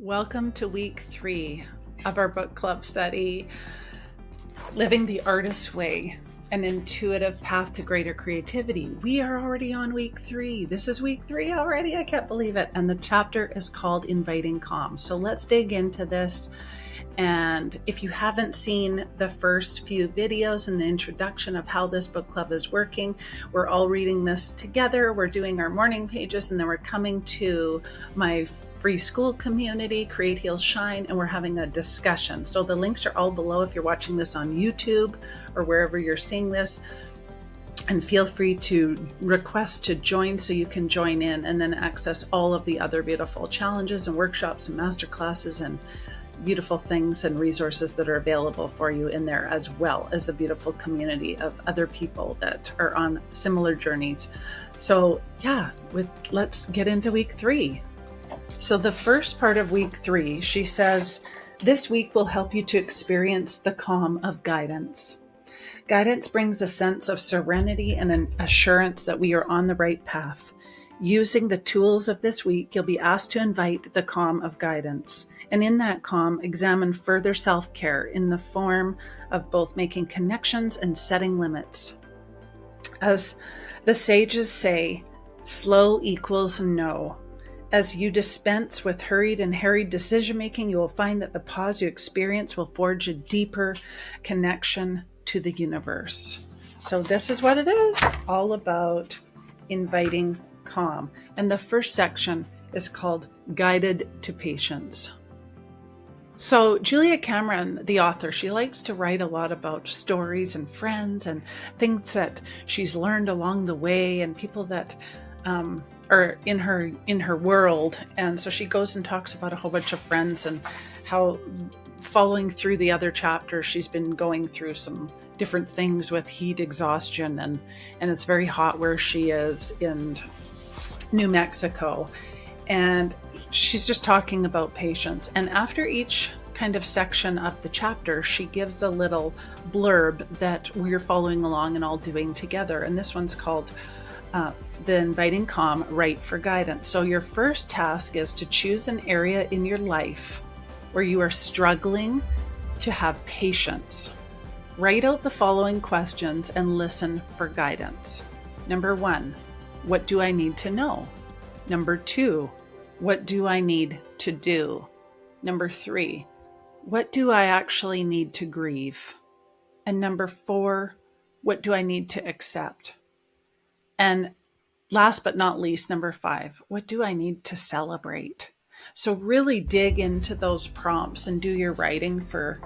Welcome to week 3 of our book club study, Living the Artist's Way, an intuitive path to greater creativity. We are already on week 3. This is week 3 already. I can't believe it. And the chapter is called Inviting Calm. So let's dig into this. And if you haven't seen the first few videos and the introduction of how this book club is working, we're all reading this together. We're doing our morning pages, and then we're coming to my free school community, Create, Heal, Shine, and we're having a discussion. So the links are all below if you're watching this on YouTube or wherever you're seeing this. And feel free to request to join so you can join in and then access all of the other beautiful challenges and workshops and masterclasses and beautiful things and resources that are available for you in there, as well as a beautiful community of other people that are on similar journeys. So let's get into week 3. So the first part of week 3, she says, this week will help you to experience the calm of guidance. Guidance brings a sense of serenity and an assurance that we are on the right path. Using the tools of this week, you'll be asked to invite the calm of guidance. And in that calm, examine further self-care in the form of both making connections and setting limits. As the sages say, slow equals no. As you dispense with hurried and harried decision-making, you will find that the pause you experience will forge a deeper connection to the universe. So this is what it is, all about inviting calm. And the first section is called Guided to Patience. So JuliaCameron, the author, she likes to write a lot about stories and friends and things that she's learned along the way and people that are in her world. And so she goes and talks about a whole bunch of friends and how following through the other chapters, she's been going through some different things with heat exhaustion and it's very hot where she is in New Mexico. And she's just talking about patience. And after each kind of section of the chapter, she gives a little blurb that we're following along and all doing together. And this one's called The Inviting Calm, Right for Guidance. So your first task is to choose an area in your life where you are struggling to have patience. Write out the following questions and listen for guidance. Number 1, what do I need to know? Number 2, what do I need to do? Number 3, what do I actually need to grieve? And number 4, what do I need to accept? And last but not least, number 5, what do I need to celebrate? So really dig into those prompts and do your writing for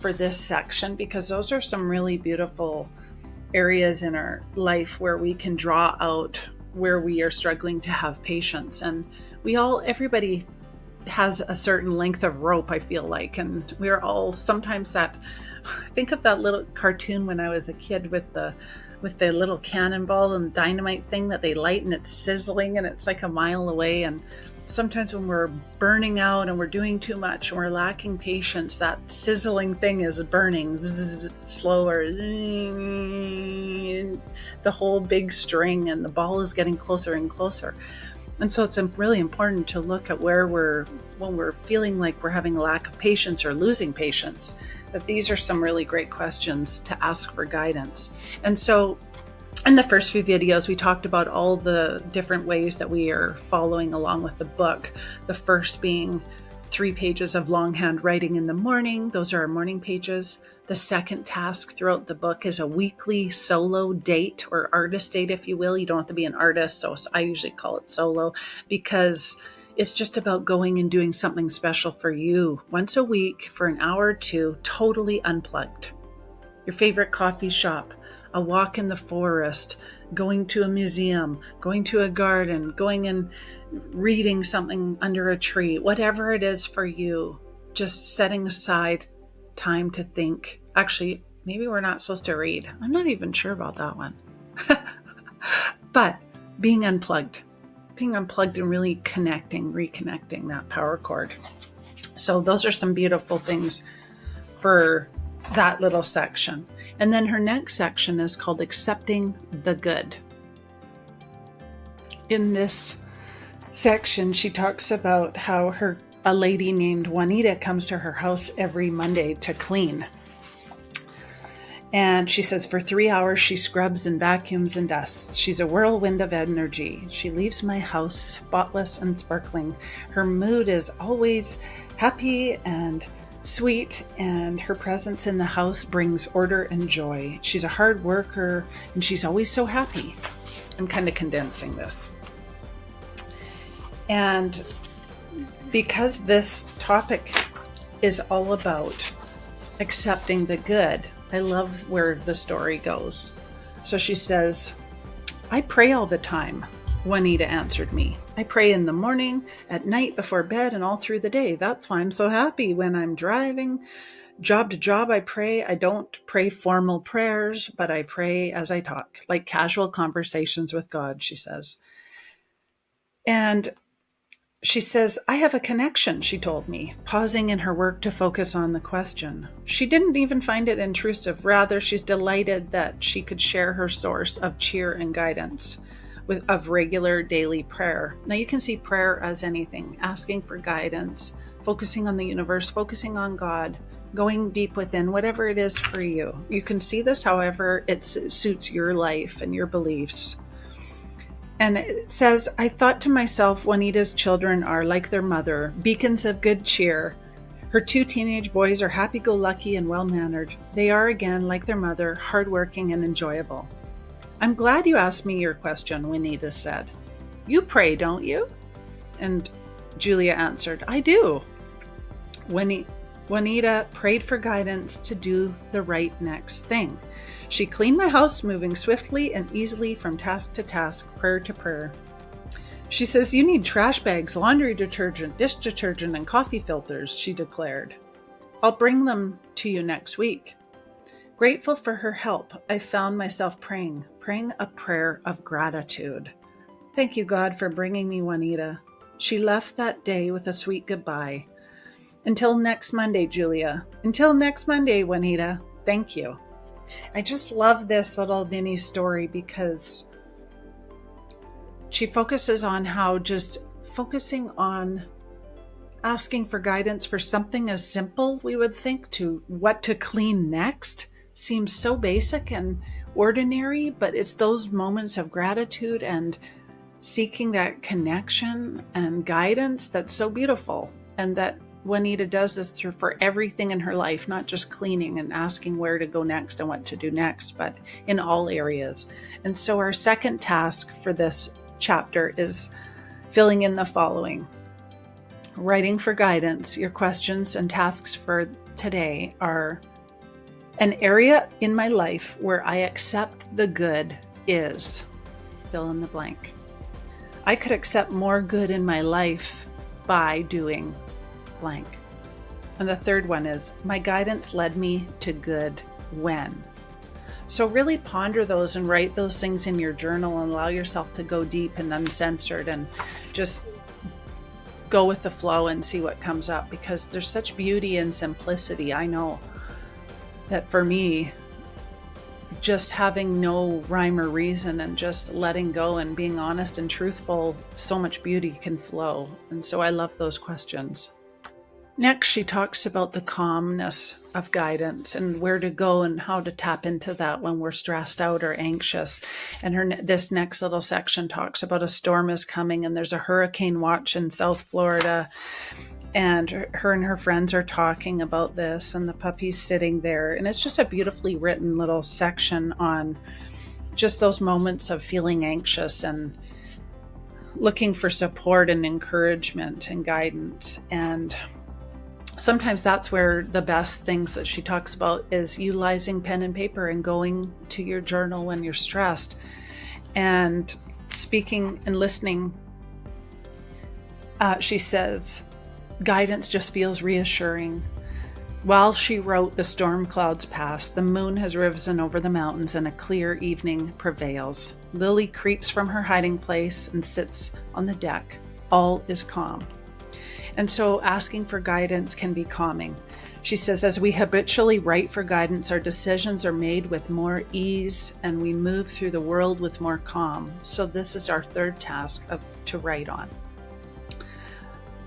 this section, because those are some really beautiful areas in our life where we can draw out where we are struggling to have patience. And everybody has a certain length of rope, I feel like, and we're all sometimes that. Think of that little cartoon when I was a kid with the little cannonball and dynamite thing that they light and it's sizzling and it's like a mile away. And sometimes when we're burning out and we're doing too much and we're lacking patience, that sizzling thing is burning slower. The whole big string and the ball is getting closer and closer. And so it's really important to look at when we're feeling like we're having a lack of patience or losing patience, that these are some really great questions to ask for guidance. And so in the first few videos, we talked about all the different ways that we are following along with the book. The first being 3 pages of longhand writing in the morning. Those are our morning pages. The second task throughout the book is a weekly solo date or artist date, if you will. You don't have to be an artist, so I usually call it solo because it's just about going and doing something special for you once a week for an hour or 2, totally unplugged. Your favorite coffee shop, a walk in the forest, going to a museum, going to a garden, going and reading something under a tree, whatever it is for you, just setting aside time to think. Actually, maybe we're not supposed to read. I'm not even sure about that one. But being unplugged and really reconnecting that power cord. So those are some beautiful things for that little section. And then her next section is called Accepting the Good. In this section, she talks about how her a lady named Juanita comes to her house every Monday to clean. And she says for 3 hours, she scrubs and vacuums and dusts. She's a whirlwind of energy. She leaves my house spotless and sparkling. Her mood is always happy and sweet, and her presence in the house brings order and joy. She's a hard worker, and she's always so happy. I'm kind of condensing this. And because this topic is all about accepting the good, I love where the story goes. So she says, I pray all the time, Juanita answered me. I pray in the morning, at night, before bed, and all through the day. That's why I'm so happy when I'm driving job to job. I pray. I don't pray formal prayers, but I pray as I talk, like casual conversations with God, she says. And she says, I have a connection, she told me, pausing in her work to focus on the question. She didn't even find it intrusive. Rather, she's delighted that she could share her source of cheer and guidance of regular daily prayer. Now you can see prayer as anything, asking for guidance, focusing on the universe, focusing on God, going deep within, whatever it is for you. You can see this however it suits your life and your beliefs. And it says, I thought to myself, Juanita's children are like their mother, beacons of good cheer. Her 2 teenage boys are happy-go-lucky and well-mannered. They are, again, like their mother, hardworking and enjoyable. I'm glad you asked me your question, Juanita said. You pray, don't you? And Julia answered, I do. Juanita prayed for guidance to do the right next thing. She cleaned my house, moving swiftly and easily from task to task, prayer to prayer. She says, you need trash bags, laundry detergent, dish detergent, and coffee filters, she declared. I'll bring them to you next week. Grateful for her help, I found myself praying a prayer of gratitude. Thank you, God, for bringing me Juanita. She left that day with a sweet goodbye. Until next Monday, Julia. Until next Monday, Juanita. Thank you. I just love this little mini story because she focuses on how just focusing on asking for guidance for something as simple, we would think, to what to clean next seems so basic and ordinary, but it's those moments of gratitude and seeking that connection and guidance that's so beautiful, and that Juanita does this for everything in her life, not just cleaning and asking where to go next and what to do next, but in all areas. And so our second task for this chapter is filling in the following. Writing for guidance. Your questions and tasks for today are: an area in my life where I accept the good is, fill in the blank. I could accept more good in my life by doing blank. And the third one is, my guidance led me to good when. So really ponder those and write those things in your journal and allow yourself to go deep and uncensored and just go with the flow and see what comes up, because there's such beauty and simplicity. I know that for me, just having no rhyme or reason and just letting go and being honest and truthful, so much beauty can flow. And so I love those questions. Next, she talks about the calmness of guidance and where to go and how to tap into that when we're stressed out or anxious. And this next little section talks about a storm is coming and there's a hurricane watch in South Florida. And her and her friends are talking about this, and the puppy's sitting there. And it's just a beautifully written little section on just those moments of feeling anxious and looking for support and encouragement and guidance. And sometimes that's where the best things that she talks about is utilizing pen and paper and going to your journal when you're stressed and speaking and listening. She says, guidance just feels reassuring. While she wrote, the storm clouds pass, the moon has risen over the mountains, and a clear evening prevails. Lily creeps from her hiding place and sits on the deck. All is calm. And so asking for guidance can be calming. She says, as we habitually write for guidance, our decisions are made with more ease and we move through the world with more calm. So this is our third task to write on.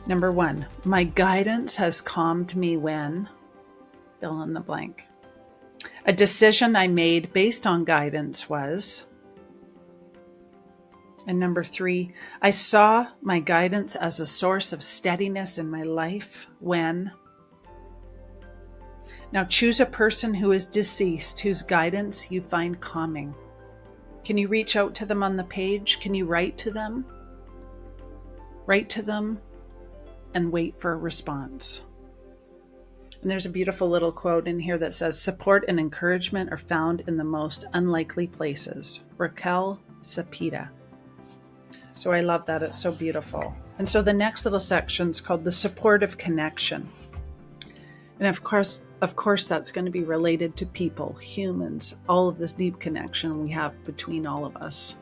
Number 1, my guidance has calmed me when, fill in the blank. A decision I made based on guidance was. And number 3, I saw my guidance as a source of steadiness in my life when. Now choose a person who is deceased, whose guidance you find calming. Can you reach out to them on the page? Can you write to them? Write to them and wait for a response. And there's a beautiful little quote in here that says, support and encouragement are found in the most unlikely places. Raquel Sapita. So I love that. It's so beautiful. And so the next little section is called the supportive connection. And of course, that's going to be related to people, humans, all of this deep connection we have between all of us.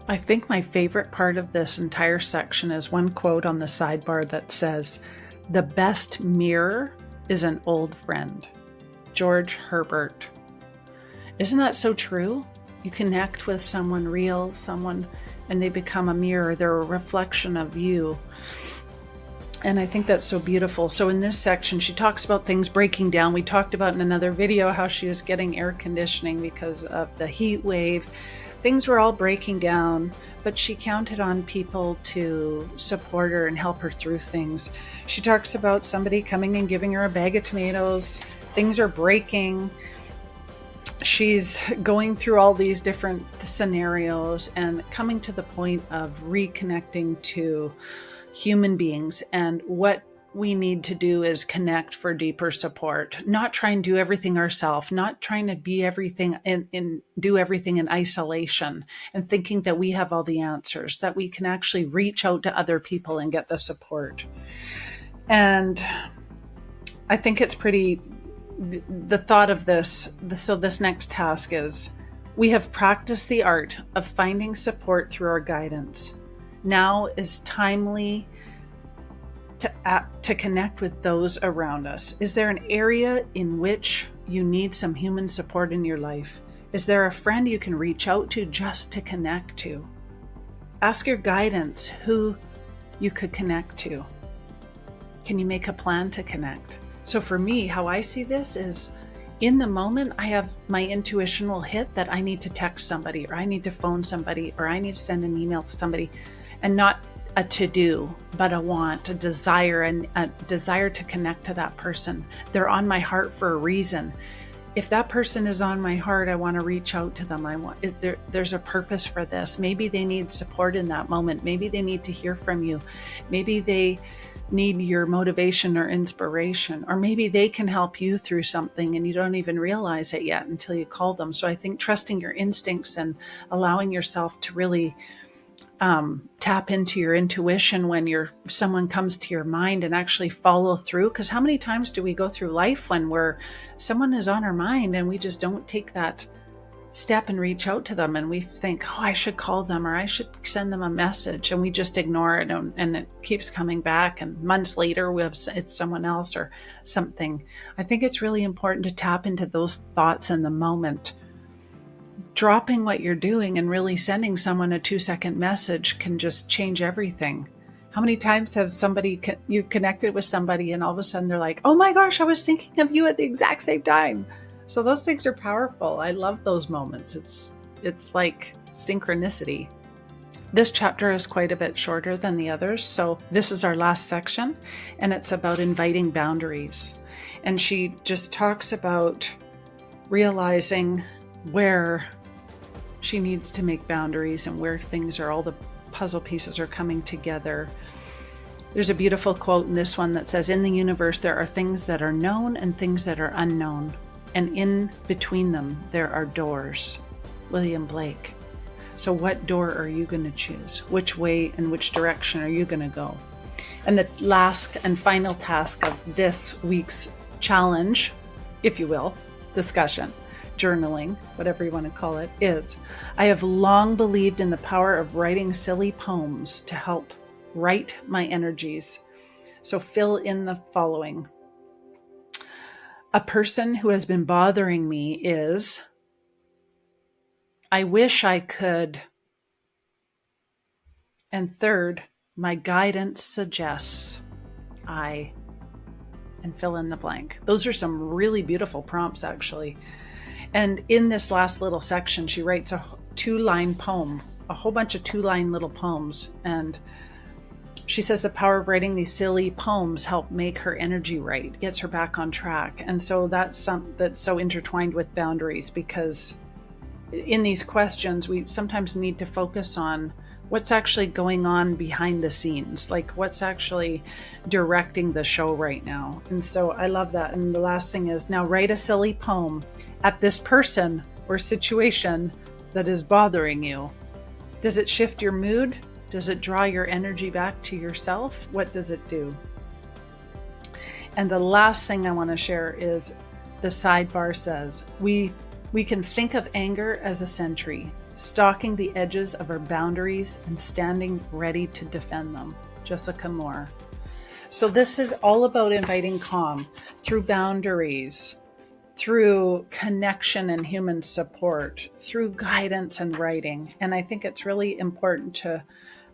I think my favorite part of this entire section is one quote on the sidebar that says, the best mirror is an old friend. George Herbert. Isn't that so true? You connect with someone real, and they become a mirror. They're a reflection of you. And I think that's so beautiful. So in this section, she talks about things breaking down. We talked about in another video how she was getting air conditioning because of the heat wave. Things were all breaking down, but she counted on people to support her and help her through things. She talks about somebody coming and giving her a bag of tomatoes. Things are breaking. She's going through all these different scenarios and coming to the point of reconnecting to human beings, and what we need to do is connect for deeper support, not try and do everything ourselves, not trying to be everything and do everything in isolation and thinking that we have all the answers, that we can actually reach out to other people and get the support. And I think it's the thought of this, so this next task is, we have practiced the art of finding support through our guidance. Now is timely to connect with those around us. Is there an area in which you need some human support in your life? Is there a friend you can reach out to just to connect to? Ask your guidance who you could connect to. Can you make a plan to connect? So for me, how I see this is, in the moment, I have my intuition will hit that I need to text somebody, or I need to phone somebody, or I need to send an email to somebody, and not a to-do, but a want, a desire, and a desire to connect to that person. They're on my heart for a reason. If that person is on my heart, I want to reach out to them. There's a purpose for this. Maybe they need support in that moment. Maybe they need to hear from you. Maybe they need your motivation or inspiration, or maybe they can help you through something and you don't even realize it yet until you call them. So I think trusting your instincts and allowing yourself to really tap into your intuition when someone comes to your mind, and actually follow through. Because how many times do we go through life when someone is on our mind and we just don't take that step and reach out to them, and we think, oh, I should call them, or I should send them a message, and we just ignore it, and it keeps coming back, and months later it's someone else or something. I think it's really important to tap into those thoughts in the moment. Dropping what you're doing and really sending someone a 2-second message can just change everything. How many times have you've connected with somebody and all of a sudden they're like, oh my gosh, I was thinking of you at the exact same time. So those things are powerful. I love those moments. It's like synchronicity. This chapter is quite a bit shorter than the others. So this is our last section, and it's about inviting boundaries. And she just talks about realizing where she needs to make boundaries and where all the puzzle pieces are coming together. There's a beautiful quote in this one that says, in the universe, there are things that are known and things that are unknown. And in between them, there are doors. William Blake. So what door are you going to choose? Which way and which direction are you going to go? And the last and final task of this week's challenge, if you will, discussion, journaling, whatever you want to call it, is, I have long believed in the power of writing silly poems to help right my energies. So fill in the following. A person who has been bothering me is, I wish I could. And third, My guidance suggests I, and fill in the blank. Those are some really beautiful prompts, actually. And in this last little section, she writes a 2-line poem, a whole bunch of 2-line little poems. And she says the power of writing these silly poems help make her energy right, gets her back on track. And so that's so intertwined with boundaries, because in these questions, we sometimes need to focus on what's actually going on behind the scenes, like what's actually directing the show right now. And so I love that. And the last thing is, now write a silly poem at this person or situation that is bothering you. Does it shift your mood? Does it draw your energy back to yourself? What does it do? And the last thing I want to share is the sidebar says, we can think of anger as a sentry, stalking the edges of our boundaries and standing ready to defend them. Jessica Moore. So this is all about inviting calm through boundaries, through connection and human support, through guidance and writing. And I think it's really important to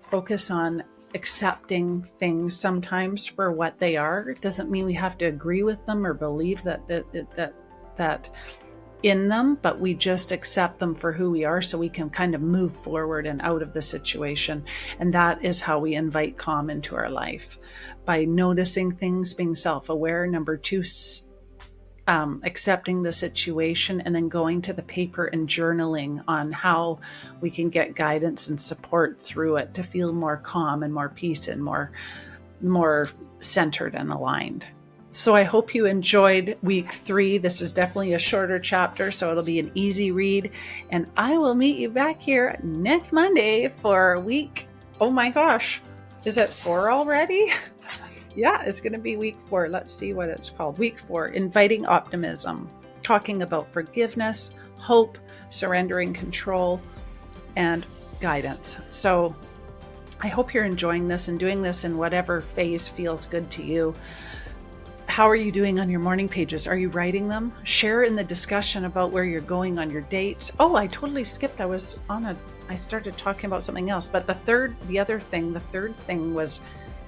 focus on accepting things sometimes for what they are. It doesn't mean we have to agree with them or believe that in them, but we just accept them for who we are, so we can kind of move forward and out of the situation. And that is how we invite calm into our life, by noticing things, being self-aware. Number 2, accepting the situation, and then going to the paper and journaling on how we can get guidance and support through it to feel more calm and more peace and more centered and aligned. So I hope you enjoyed week 3. This is definitely a shorter chapter, so it'll be an easy read. And I will meet you back here next Monday for week, oh my gosh, is it 4 already? Yeah, it's going to be week 4. Let's see what it's called. Week 4, inviting optimism, talking about forgiveness, hope, surrendering control, and guidance. So I hope you're enjoying this and doing this in whatever phase feels good to you. How are you doing on your morning pages? Are you writing them? Share in the discussion about where you're going on your dates. Oh, I totally skipped. I started talking about something else. But the third thing was,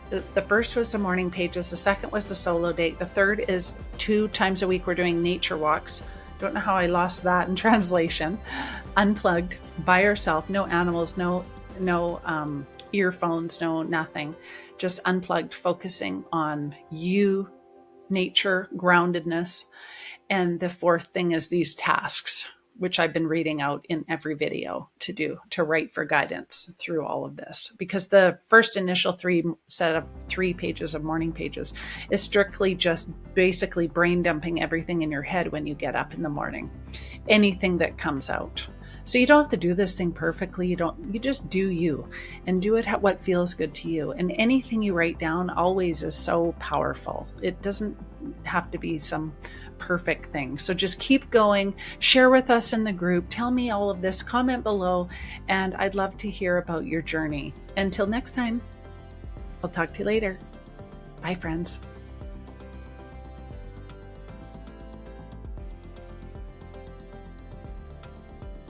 the first was the morning pages. The second was the solo date. The third is 2 times a week we're doing nature walks. Don't know how I lost that in translation. Unplugged, by yourself, no animals, no earphones, no nothing. Just unplugged, focusing on you, nature, groundedness. And the 4th thing is these tasks, which I've been reading out in every video to do, to write for guidance through all of this. Because the first initial set of 3 pages of morning pages is strictly just basically brain dumping everything in your head when you get up in the morning, anything that comes out. So you don't have to do this thing perfectly. You just do you, and do it what feels good to you. And anything you write down always is so powerful. It doesn't have to be some perfect thing. So just keep going, share with us in the group, tell me all of this, comment below, and I'd love to hear about your journey. Until next time, I'll talk to you later. Bye, friends.